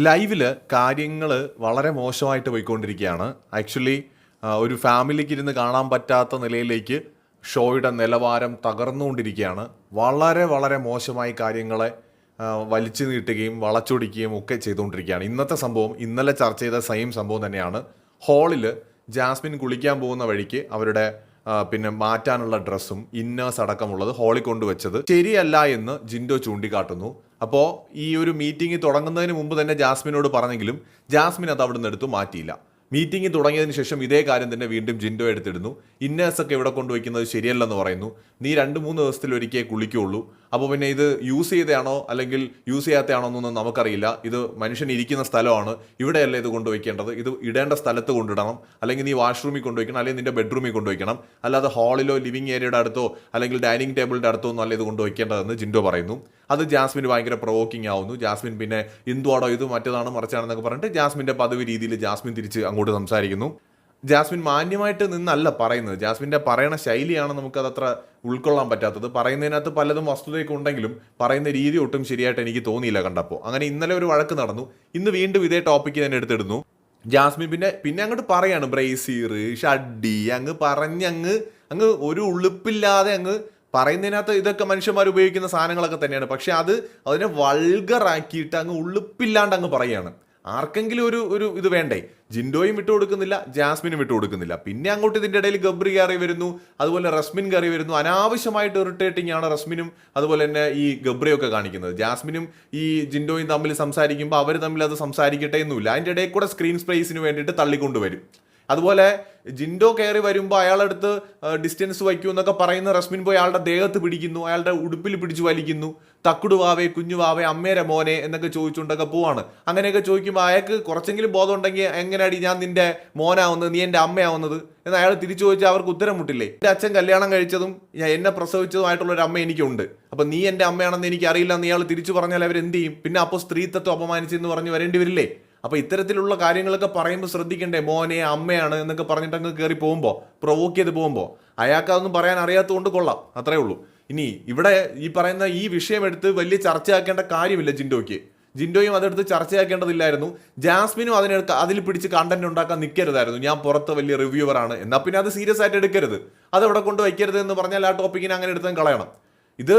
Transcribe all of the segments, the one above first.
ലൈവില് കാര്യങ്ങൾ വളരെ മോശമായിട്ട് പോയിക്കൊണ്ടിരിക്കുകയാണ്. ആക്ച്വലി ഒരു ഫാമിലിക്ക് ഇരുന്ന് കാണാൻ പറ്റാത്ത നിലയിലേക്ക് ഷോയുടെ നിലവാരം തകർന്നുകൊണ്ടിരിക്കുകയാണ്. വളരെ വളരെ മോശമായി കാര്യങ്ങളെ വലിച്ചു നീട്ടുകയും വളച്ചൊടിക്കുകയും ഒക്കെ ചെയ്തുകൊണ്ടിരിക്കുകയാണ്. ഇന്നത്തെ സംഭവം ഇന്നലെ ചർച്ച ചെയ്ത സെയിം സംഭവം തന്നെയാണ്. ഹാളിൽ ജാസ്മിൻ കുളിക്കാൻ പോകുന്ന വഴിക്ക് അവരുടെ പിന്നെ മാറ്റാനുള്ള ഡ്രസ്സും ഇന്നേഴ്സ് അടക്കമുള്ളത് ഹാളിൽ കൊണ്ടുവച്ചത് ശരിയല്ല എന്ന് ജിൻഡോ ചൂണ്ടിക്കാട്ടുന്നു. അപ്പോൾ ഈ ഒരു മീറ്റിംഗ് തുടങ്ങുന്നതിന് മുമ്പ് തന്നെ ജാസ്മിനോട് പറഞ്ഞെങ്കിലും ജാസ്മിൻ അത് അവിടെ നിന്ന് എടുത്തു മാറ്റിയില്ല. മീറ്റിംഗ് തുടങ്ങിയതിന് ശേഷം ഇതേ കാര്യം തന്നെ വീണ്ടും ജിൻഡോ എടുത്തിടുന്നു. ഇന്നേഴ്സൊക്കെ ഇവിടെ കൊണ്ടുവയ്ക്കുന്നത് ശരിയല്ലെന്ന് പറയുന്നു. നീ 2-3 ദിവസത്തിൽ ഒരിക്കൽ കുളിക്കുള്ളൂ. അപ്പോൾ പിന്നെ ഇത് യൂസ് ചെയ്തതാണോ അല്ലെങ്കിൽ യൂസ് ചെയ്യാത്തതാണോ എന്നൊന്നും നമുക്കറിയില്ല. ഇത് മനുഷ്യൻ ഇരിക്കുന്ന സ്ഥലമാണ്, ഇവിടെയല്ല ഇത് കൊണ്ടുവയ്ക്കേണ്ടത്. ഇത് ഇടേണ്ട സ്ഥലത്ത് കൊണ്ടിടണം. അല്ലെങ്കിൽ നീ വാഷ്റൂമിൽ കൊണ്ടുവയ്ക്കണം, അല്ലെങ്കിൽ നിന്റെ ബെഡ്റൂമിൽ കൊണ്ടുവയ്ക്കണം. അല്ലാതെ ഹാളിലോ ലിവിംഗ് ഏരിയയുടെ അടുത്തോ അല്ലെങ്കിൽ ഡൈനിങ് ടേബിളിൻ്റെ അടുത്തോ ഒന്നും അല്ല ഇത് കൊണ്ടുവയ്ക്കേണ്ടതെന്ന് ജിൻഡോ പറയുന്നു. അത് ജാസ്മിന് ഭയങ്കര പ്രൊവോക്കിംഗ് ആവുന്നു. ജാസ്മിൻ പിന്നെ എന്തുവാടോ ഇത് മറ്റേതാണ് മറിച്ചാണെന്നൊക്കെ പറഞ്ഞിട്ട് ജാസ്മിൻ്റെ പതിവ് രീതിയിൽ ജാസ്മിൻ തിരിച്ച് അങ്ങോട്ട് സംസാരിക്കുന്നു. ജാസ്മിൻ മാന്യമായിട്ട് നിന്നല്ല പറയുന്നത്. ജാസ്മിൻ്റെ പറയണ ശൈലിയാണ് നമുക്കതത്ര ഉൾക്കൊള്ളാൻ പറ്റാത്തത്. പറയുന്നതിനകത്ത് പലതും വസ്തുതയൊക്കെ ഉണ്ടെങ്കിലും പറയുന്ന രീതി ഒട്ടും ശരിയായിട്ട് എനിക്ക് തോന്നിയില്ല കണ്ടപ്പോൾ. അങ്ങനെ ഇന്നലെ ഒരു വഴക്ക് നടന്നു. ഇന്ന് വീണ്ടും ഇതേ ടോപ്പിക്ക് തന്നെ എടുത്തിടുന്നു. ജാസ്മിൻ പിന്നെ അങ്ങോട്ട് പറയാണ് ബ്രേസീർ ഷഡ്ഡി അങ്ങ് ഒരു ഉളുപ്പില്ലാതെ അങ്ങ് പറയുന്നതിനകത്ത് ഇതൊക്കെ മനുഷ്യന്മാർ ഉപയോഗിക്കുന്ന സാധനങ്ങളൊക്കെ തന്നെയാണ്. പക്ഷെ അതിനെ വൾഗറാക്കിയിട്ട് അങ്ങ് ഉളുപ്പില്ലാണ്ട് അങ്ങ് പറയുകയാണ്. ആർക്കെങ്കിലും ഒരു ഇത് വേണ്ടേ? ജിൻഡോയും വിട്ടുകൊടുക്കുന്നില്ല, ജാസ്മിനും വിട്ടുകൊടുക്കുന്നില്ല. പിന്നെ അങ്ങോട്ട് ഇതിൻ്റെ ഇടയിൽ ഗബ്രി കയറി വരുന്നു, അതുപോലെ റസ്മിൻ കയറി വരുന്നു. അനാവശ്യമായിട്ട് ഇറിറ്റേറ്റിംഗ് ആണ് റസ്മിനും അതുപോലെ തന്നെ ഈ ഗബ്രിയൊക്കെ കാണിക്കുന്നത്. ജാസ്മിനും ഈ ജിൻഡോയും തമ്മിൽ സംസാരിക്കുമ്പോൾ അവർ തമ്മിൽ അത് സംസാരിക്കട്ടെ എന്നുമില്ല. അതിൻ്റെ ഇടയിൽ കൂടെ സ്ക്രീൻ സ്പേസിന് വേണ്ടിയിട്ട് തള്ളിക്കൊണ്ടുവരും. അതുപോലെ ജിൻഡോ കയറി വരുമ്പോൾ അയാളടുത്ത് ഡിസ്റ്റൻസ് വയ്ക്കൂ എന്നൊക്കെ പറയുന്ന റസ്മിൻ പോയി അയാളുടെ ദേഹത്ത് പിടിക്കുന്നു, അയാളുടെ ഉടുപ്പിൽ പിടിച്ച് വലിക്കുന്നു. തക്കുടുവാവേ കുഞ്ഞുവാവേ അമ്മേരെ മോനെ എന്നൊക്കെ ചോദിച്ചുകൊണ്ടൊക്കെ പോവാണ്. അങ്ങനെയൊക്കെ ചോദിക്കുമ്പോൾ അയാൾക്ക് കുറച്ചെങ്കിലും ബോധം ഉണ്ടെങ്കിൽ എങ്ങനെയാടി ഞാൻ നിന്റെ മോനാവുന്നത്, നീ എൻ്റെ അമ്മയാവുന്നത് എന്ന് അയാൾ തിരിച്ചു ചോദിച്ചാൽ അവർക്ക് ഉത്തരം മുട്ടില്ലേ? എൻ്റെ അച്ഛൻ കല്യാണം കഴിച്ചതും എന്നെ പ്രസവിച്ചതുമായിട്ടുള്ള ഒരു അമ്മ എനിക്കുണ്ട്. അപ്പം നീ എൻ്റെ അമ്മയാണെന്ന് എനിക്ക് അറിയില്ല എന്ന് ഇയാൾ തിരിച്ചു പറഞ്ഞാൽ അവരെന്ത് ചെയ്യും? പിന്നെ അപ്പോൾ സ്ത്രീത്വം അപമാനിച്ചെന്ന് പറഞ്ഞ് വരേണ്ടി വരില്ലേ? അപ്പോൾ ഇത്തരത്തിലുള്ള കാര്യങ്ങളൊക്കെ പറയുമ്പോൾ ശ്രദ്ധിക്കണ്ടേ? മോനെ അമ്മയാണ് എന്നൊക്കെ പറഞ്ഞിട്ട് അങ്ങ് കയറി പോകുമ്പോൾ, പ്രൊവോക്ക് ചെയ്ത് പോകുമ്പോൾ അയാൾക്ക് അതൊന്നും പറയാൻ അറിയാത്തതുകൊണ്ട് കൊള്ളാം, അത്രേ ഉള്ളൂ. ഇനി ഇവിടെ ഈ പറയുന്ന ഈ വിഷയം എടുത്ത് വലിയ ചർച്ചയാക്കേണ്ട കാര്യമില്ല ജിൻഡോയ്ക്ക്. ജിൻഡോയും അതെടുത്ത് ചർച്ചയാക്കേണ്ടതില്ലായിരുന്നു. ജാസ്മിനും അതിൽ പിടിച്ച് കണ്ടന്റ് ഉണ്ടാക്കാൻ നിൽക്കരുതായിരുന്നു. ഞാൻ പുറത്ത് വലിയ റിവ്യൂവറാണ് എന്നാൽ പിന്നെ അത് സീരിയസ് ആയിട്ട് എടുക്കരുത്, അതവിടെ കൊണ്ട് വയ്ക്കരുത് എന്ന് പറഞ്ഞാൽ ആ ടോപ്പിക്കിനെ അങ്ങനെ എടുത്താൽ കളയണം. ഇത്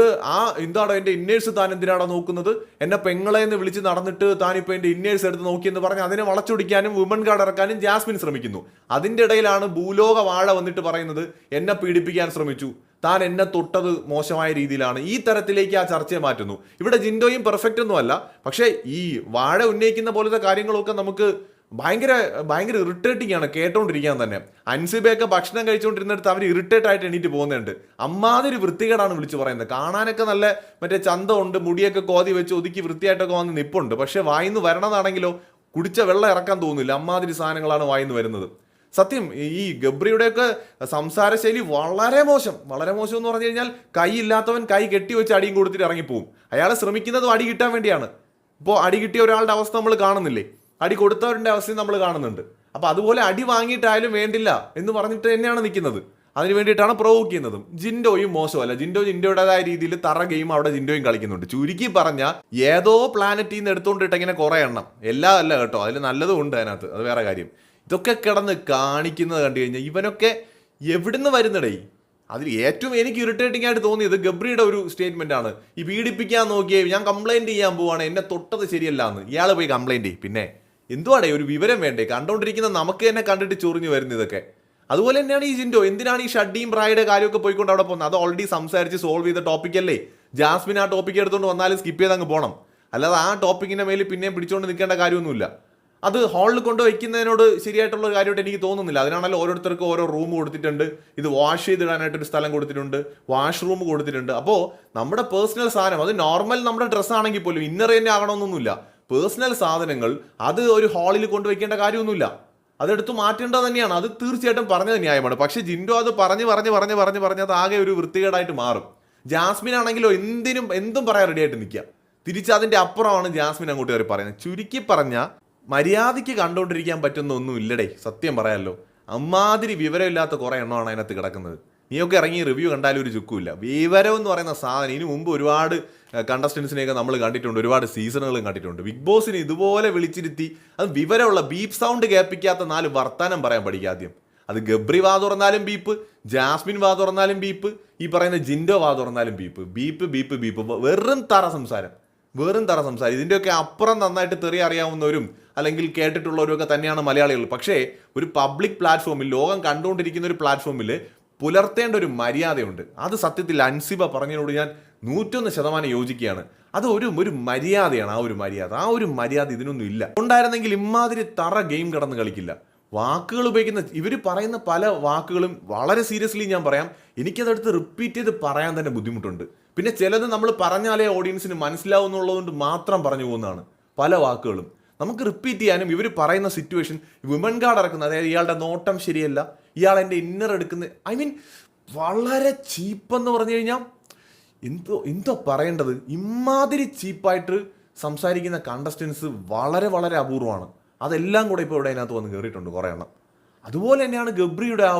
എന്താണോ എൻ്റെ ഇന്നേഴ്സ് താൻ എന്തിനാണോ നോക്കുന്നത്? എന്നെ പെങ്ങളെ എന്ന് വിളിച്ച് നടന്നിട്ട് താനിപ്പോൾ എൻ്റെ ഇന്നേഴ്സ് എടുത്ത് നോക്കിയെന്ന് പറഞ്ഞ് അതിനെ വളച്ചൊടിക്കാനും വുമൺ കാർഡ് ഇറക്കാനും ജാസ്മിൻ ശ്രമിക്കുന്നു. അതിൻ്റെ ഇടയിലാണ് ഭൂലോക വാഴ വന്നിട്ട് പറയുന്നത് എന്നെ പീഡിപ്പിക്കാൻ ശ്രമിച്ചു, താൻ എന്നെ തൊട്ടത് മോശമായ രീതിയിലാണ്. ഈ തരത്തിലേക്ക് ആ ചർച്ചയെ മാറ്റുന്നു. ഇവിടെ ജിൻഡോയും പെർഫെക്റ്റ് ഒന്നുമല്ല. പക്ഷേ ഈ വാഴ ഉന്നയിക്കുന്ന പോലത്തെ കാര്യങ്ങളൊക്കെ നമുക്ക് ഭയങ്കര ഇറിറ്റേറ്റിംഗ് ആണ് കേട്ടോണ്ടിരിക്കാൻ തന്നെ. അൻസിബയൊക്കെ ഭക്ഷണം കഴിച്ചുകൊണ്ടിരുന്നിടത്ത് അവർ ഇറിറ്റേറ്റ് ആയിട്ട് എണീറ്റ് പോകുന്നുണ്ട്. അമ്മാതിരി വൃത്തികേടാണ് വിളിച്ചു പറയുന്നത്. കാണാനൊക്കെ നല്ല മറ്റേ ചന്തമുണ്ട്, മുടിയൊക്കെ കോതി വെച്ച് ഒതുക്കി വൃത്തിയായിട്ടൊക്കെ വന്ന് നിപ്പുണ്ട്. പക്ഷെ വായിന്ന് വരണതാണെങ്കിലോ കുടിച്ച വെള്ളം ഇറക്കാൻ തോന്നില്ല. അമ്മാതിരി സാധനങ്ങളാണ് വായിന്ന് വരുന്നത്. സത്യം ഈ ഗബ്രിയുടെയൊക്കെ സംസാര ശൈലി വളരെ മോശം എന്ന് പറഞ്ഞു കഴിഞ്ഞാൽ കൈ ഇല്ലാത്തവൻ കൈ കെട്ടി വെച്ച് അടിയും കൊടുത്തിട്ട് ഇറങ്ങിപ്പോവും. അയാളെ ശ്രമിക്കുന്നതും അടി കിട്ടാൻ വേണ്ടിയാണ്. ഇപ്പോൾ അടി കിട്ടിയ ഒരാളുടെ അവസ്ഥ നമ്മൾ കാണുന്നില്ലേ? അടി കൊടുത്തവരുടെ അവസ്ഥയും നമ്മൾ കാണുന്നുണ്ട്. അപ്പോൾ അതുപോലെ അടി വാങ്ങിയിട്ടായാലും വേണ്ടില്ല എന്ന് പറഞ്ഞിട്ട് തന്നെയാണ് നിൽക്കുന്നത്. അതിന് വേണ്ടിയിട്ടാണ് പ്രൊവോക്ക് ചെയ്യുന്നതും. ജിൻഡോയും മോശമല്ല. ജിൻഡോയുടേതായ രീതിയിൽ തറ ഗെയിം അവിടെ ജിൻഡോയും കളിക്കുന്നുണ്ട്. ചുരുക്കി പറഞ്ഞാൽ ഏതോ പ്ലാനറ്റിൽ നിന്ന് എടുത്തുകൊണ്ടിട്ട് ഇങ്ങനെ കുറേ എണ്ണം, എല്ലാം അല്ല കേട്ടോ, അതിൽ നല്ലതും ഉണ്ട് അതിനകത്ത്, അത് വേറെ കാര്യം. ഇതൊക്കെ കിടന്ന് കാണിക്കുന്നത് കണ്ടു കഴിഞ്ഞാൽ ഇവനൊക്കെ എവിടുന്ന് വരുന്നടേ? അതിൽ ഏറ്റവും എനിക്ക് ഇറിറ്റേറ്റിംഗ് ആയിട്ട് തോന്നിയത് ഗബ്രിയുടെ ഒരു സ്റ്റേറ്റ്മെന്റ് ആണ്. ഈ പീഡിപ്പിക്കാൻ നോക്കിയേ, ഞാൻ കംപ്ലൈന്റ് ചെയ്യാൻ പോവാണ്, എന്നെ തൊട്ടത് ശരിയല്ല എന്ന്. ഇയാൾ പോയി കംപ്ലൈന്റ് ചെയ്യും. പിന്നെ എന്തുവാടേ, ഒരു വിവരം വേണ്ടേ? കണ്ടോണ്ടിരിക്കുന്ന നമുക്ക് തന്നെ കണ്ടിട്ട് ചൊറിഞ്ഞു വരുന്നത് ഇതൊക്കെ. അതുപോലെ തന്നെയാണ് ഈ ജിൻഡോ. എന്തിനാണ് ഈ ഷഡ്ഡിയും ബ്രായുടെ കാര്യമൊക്കെ പോയിക്കൊണ്ട് അവിടെ പോകുന്നത്? അത് ഓൾറെഡി സംസാരിച്ച് സോൾവ് ചെയ്ത ടോപ്പിക്കല്ലേ. ജാസ്മിൻ ആ ടോപ്പിക്ക് എടുത്തുകൊണ്ട് വന്നാലും സ്കിപ്പ് ചെയ്ത് അങ്ങ് പോകണം. അല്ലാതെ ആ ടോപ്പിക്കിന്റെ മേലിൽ പിന്നെയും പിടിച്ചുകൊണ്ട് നിൽക്കേണ്ട കാര്യമൊന്നുമില്ല. അത് ഹാളിൽ കൊണ്ട് വയ്ക്കുന്നതിനോട് ശരിയായിട്ടുള്ള കാര്യമായിട്ട് എനിക്ക് തോന്നുന്നില്ല. അതിനാണല്ലോ ഓരോരുത്തർക്കും ഓരോ റൂം കൊടുത്തിട്ടുണ്ട്, ഇത് വാഷ് ചെയ്തിടാനായിട്ടൊരു സ്ഥലം കൊടുത്തിട്ടുണ്ട്, വാഷ്റൂം കൊടുത്തിട്ടുണ്ട്. അപ്പോൾ നമ്മുടെ പേഴ്സണൽ സാധനം, അത് നോർമൽ നമ്മുടെ ഡ്രസ്സാണെങ്കിൽ പോലും ഇന്നർ തന്നെ ആകണമെന്നൊന്നുമില്ല. പേഴ്സണൽ സാധനങ്ങൾ അത് ഒരു ഹാളിൽ കൊണ്ടുവയ്ക്കേണ്ട കാര്യമൊന്നുമില്ല, അതെടുത്ത് മാറ്റേണ്ടത് തന്നെയാണ്. അത് തീർച്ചയായിട്ടും പറഞ്ഞത് ന്യായമാണ്. പക്ഷേ ജിൻഡോ അത് പറഞ്ഞ് അത് ആകെ ഒരു വൃത്തികേടായിട്ട് മാറും. ജാസ്മിൻ ആണെങ്കിലോ എന്തും പറയാൻ റെഡിയായിട്ട് നിൽക്കുക. തിരിച്ച് അതിൻ്റെ അപ്പുറമാണ് ജാസ്മിൻ അങ്ങോട്ട് കയറി പറയുന്നത്. ചുരുക്കി പറഞ്ഞാൽ മര്യാദയ്ക്ക് കണ്ടുകൊണ്ടിരിക്കാൻ പറ്റുന്ന ഒന്നും ഇല്ലടേ, സത്യം പറയാമല്ലോ. അമ്മാതിരി വിവരമില്ലാത്ത കുറേ എണ്ണമാണ് അതിനകത്ത് കിടക്കുന്നത്. നീയൊക്കെ ഇറങ്ങി റിവ്യൂ കണ്ടാലും ഒരു ചുക്കുമില്ല. വിവരം എന്ന് പറയുന്ന സാധനം ഇതിനു മുമ്പ് ഒരുപാട് കണ്ടസ്റ്റൻസിനെയൊക്കെ നമ്മൾ കണ്ടിട്ടുണ്ട്, ഒരുപാട് സീസണുകളും കണ്ടിട്ടുണ്ട്. ബിഗ് ബോസിന് ഇതുപോലെ വിളിച്ചിരുത്തി അത് വിവരമുള്ള ബീപ്പ് സൗണ്ട് കേൾപ്പിക്കാത്ത 4 വർത്താനം പറയാൻ പഠിക്കുക ആദ്യം. അത് ഗബ്രി വാ തുറന്നാലും ബീപ്പ്, ജാസ്മിൻ വാ തുറന്നാലും ബീപ്പ്, ഈ പറയുന്ന ജിൻഡോ വാ തുറന്നാലും ബീപ്പ്, ബീപ്പ് ബീപ്പ് ബീപ്പ്, വെറും തറ സംസാരം. ഇതിൻ്റെയൊക്കെ അപ്പുറം നന്നായിട്ട് തെറി അറിയാവുന്നവരും അല്ലെങ്കിൽ കേട്ടിട്ടുള്ളവരും ഒക്കെ തന്നെയാണ് മലയാളികൾ. പക്ഷേ ഒരു പബ്ലിക് പ്ലാറ്റ്ഫോമിൽ, ലോകം കണ്ടുകൊണ്ടിരിക്കുന്ന ഒരു പ്ലാറ്റ്ഫോമിൽ പുലർത്തേണ്ട ഒരു മര്യാദയുണ്ട്. അത് സത്യത്തിൽ അൻസിബ പറഞ്ഞതിനോട് ഞാൻ 101% യോജിക്കുകയാണ്. അത് ഒരു മര്യാദയാണ്. ആ ഒരു മര്യാദ ഇതിനൊന്നും ഇല്ല. ഉണ്ടായിരുന്നെങ്കിൽ ഇമാതിരി തറ ഗെയിം കടന്ന് കളിക്കില്ല. വാക്കുകൾ ഉപയോഗിക്കുന്ന ഇവർ പറയുന്ന പല വാക്കുകളും വളരെ സീരിയസ്ലി ഞാൻ പറയാം, എനിക്കതെടുത്ത് റിപ്പീറ്റ് ചെയ്ത് പറയാൻ തന്നെ ബുദ്ധിമുട്ടുണ്ട്. പിന്നെ ചിലത് നമ്മൾ പറഞ്ഞാലേ ഓഡിയൻസിന് മനസ്സിലാവുന്നുള്ളതുകൊണ്ട് മാത്രം പറഞ്ഞു പോകുന്നതാണ് പല വാക്കുകളും. നമുക്ക് റിപ്പീറ്റ് ചെയ്യാനും ഇവർ പറയുന്ന സിറ്റുവേഷൻ, വിമൻ കാർഡ് ഇറക്കുന്നത്, അതായത് ഇയാളുടെ നോട്ടം ശരിയല്ല, ഇയാൾ എൻ്റെ ഇന്നർ എടുക്കുന്നത്, വളരെ ചീപ്പെന്ന് പറഞ്ഞു കഴിഞ്ഞാൽ എന്തോ പറയേണ്ടത്. ഇമാതിരി ചീപ്പായിട്ട് സംസാരിക്കുന്ന കണ്ടസ്റ്റൻസ് വളരെ വളരെ അപൂർവമാണ്. അതെല്ലാം കൂടെ ഇപ്പോൾ ഇവിടെ അതിനകത്ത് വന്ന് കയറിയിട്ടുണ്ട് കുറേ എണ്ണം. അതുപോലെ തന്നെയാണ് ഗബ്രിയുടെ ആ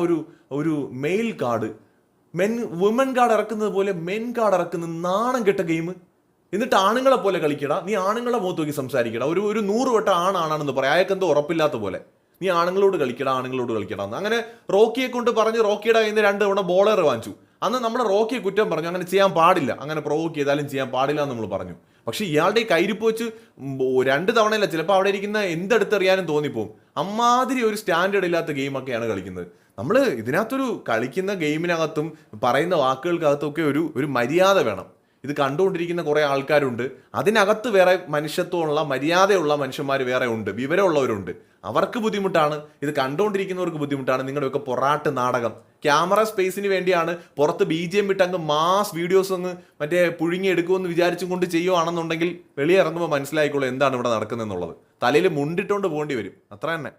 ഒരു മെയിൽ കാർഡ്, വുമൻ കാർഡ് ഇറക്കുന്നത് പോലെ മെൻ കാർഡ് ഇറക്കുന്ന നാണം കെട്ട ഗെയിം. എന്നിട്ട് ആണുങ്ങളെ പോലെ കളിക്കടാ, നീ ആണുങ്ങളെ മുഖത്ത് നോക്കി സംസാരിക്കടാ. ഒരു 100 വട്ടം ആണാണെന്ന് പറയാം, അയാൾക്കെന്തോ ഉറപ്പില്ലാത്ത പോലെ. നീ ആണുങ്ങളോട് കളിക്കടാ എന്ന്. അങ്ങനെ റോക്കിയെ കൊണ്ട് പറഞ്ഞ് റോക്കിയുടെ കയ്യിൽ നിന്ന് 2 തവണ ബോളർ വാങ്ങിച്ചു. അന്ന് നമ്മൾ റോക്കിയെ കുറ്റം പറഞ്ഞു, അങ്ങനെ ചെയ്യാൻ പാടില്ല, അങ്ങനെ പ്രൊവോക്ക് ചെയ്താലും ചെയ്യാൻ പാടില്ല എന്ന് നമ്മൾ പറഞ്ഞു. പക്ഷെ ഇയാളുടെ കയ്യിരിപ്പ് വെച്ച് 2 തവണയല്ല, ചിലപ്പോൾ അവിടെ ഇരിക്കുന്ന എന്തെടുത്തെറിയാനും തോന്നിപ്പോവും. അമ്മാതിരി ഒരു സ്റ്റാൻഡേർഡ് ഇല്ലാത്ത ഗെയിമൊക്കെയാണ് കളിക്കുന്നത്. നമ്മൾ ഇതിനകത്തൊരു കളിക്കുന്ന ഗെയിമിനകത്തും പറയുന്ന വാക്കുകൾക്കകത്തും ഒക്കെ ഒരു മര്യാദ വേണം. ഇത് കണ്ടുകൊണ്ടിരിക്കുന്ന കുറേ ആൾക്കാരുണ്ട്, അതിനകത്ത് വേറെ മനുഷ്യത്വമുള്ള മര്യാദയുള്ള മനുഷ്യന്മാർ വേറെ ഉണ്ട്, വിവരമുള്ളവരുണ്ട്. അവർക്ക് ബുദ്ധിമുട്ടാണ്, ഇത് കണ്ടുകൊണ്ടിരിക്കുന്നവർക്ക് ബുദ്ധിമുട്ടാണ്. നിങ്ങളുടെയൊക്കെ പൊറാട്ട് നാടകം ക്യാമറ സ്പേസിന് വേണ്ടിയാണ്, പുറത്ത് BGM വിട്ട് അങ്ങ് മാസ് വീഡിയോസ് അങ്ങ് മറ്റേ പുഴുങ്ങി എടുക്കുമെന്ന് വിചാരിച്ചും കൊണ്ട് ചെയ്യുവാണെന്നുണ്ടെങ്കിൽ വെളിയിറങ്ങുമ്പോൾ മനസ്സിലായിക്കോളൂ എന്താണ് ഇവിടെ നടക്കുന്നതെന്നുള്ളത്. തലയിൽ മുണ്ടിട്ടുകൊണ്ട് പോകേണ്ടി വരും, അത്ര തന്നെ.